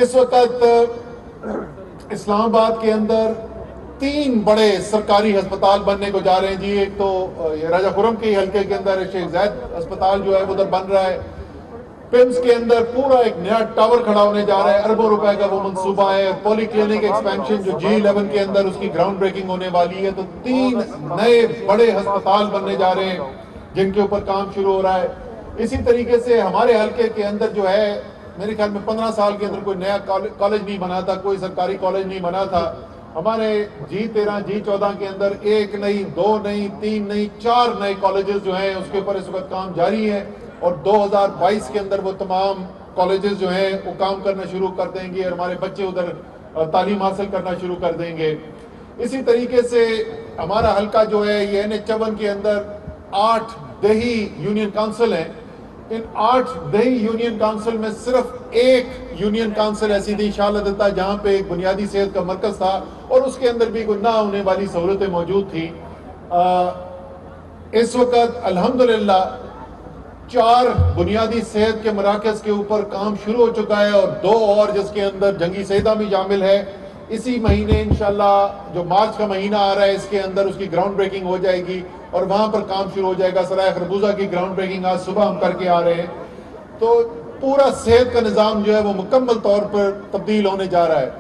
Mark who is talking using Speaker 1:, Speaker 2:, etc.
Speaker 1: اس وقت اسلام آباد کے اندر 3 بڑے سرکاری ہسپتال بننے کو جا رہے ہیں جی. ایک تو راجہ خرم کے حلقے کے اندر شیخ زید ہسپتال جو ہے ادھر بن رہا ہے. پمس کے اندر پورا ایک نیا ٹاور کھڑا ہونے جا رہا ہے, اربوں روپے کا وہ منصوبہ ہے. پولی کلینک ایکسپینشن جو G11 کے اندر اس کی گراؤنڈ بریکنگ ہونے والی ہے. تو 3 نئے بڑے ہسپتال بننے جا رہے ہیں جن کے اوپر کام شروع ہو رہا ہے. اسی طریقے سے ہمارے حلقے کے اندر جو ہے میرے خیال میں 15 سال کے اندر کوئی نیا کالج نہیں بنا تھا, کوئی سرکاری کالج نہیں بنا تھا. ہمارے G13 G14 کے اندر 1 نہیں 2 نہیں 3 نہیں 4 نئے کالجز جو ہیں اس کے اوپر اس وقت کام جاری ہے, اور 2022 کے اندر وہ تمام کالجز جو ہیں وہ کام کرنا شروع کر دیں گے اور ہمارے بچے ادھر تعلیم حاصل کرنا شروع کر دیں گے. اسی طریقے سے ہمارا حلقہ جو ہے یہ NH51 کے اندر 8 دیہی یونین کونسل ہیں. ان 8 دیہی یونین کونسل میں صرف 1 یونین کونسل ایسی تھی انشاءاللہ دیتا جہاں پہ ایک بنیادی صحت کا مرکز تھا اور اس کے اندر بھی کوئی نہ ہونے والی سہولتیں موجود تھیں. اس وقت الحمدللہ 4 بنیادی صحت کے مراکز کے اوپر کام شروع ہو چکا ہے اور 2 اور جس کے اندر جنگی سیدہ بھی شامل ہے. اسی مہینے انشاءاللہ جو مارچ کا مہینہ آ رہا ہے اس کے اندر اس کی گراؤنڈ بریکنگ ہو جائے گی اور وہاں پر کام شروع ہو جائے گا. سرائے خربوزہ کی گراؤنڈ بریکنگ آج صبح ہم کر کے آ رہے ہیں. تو پورا صحت کا نظام جو ہے وہ مکمل طور پر تبدیل ہونے جا رہا ہے.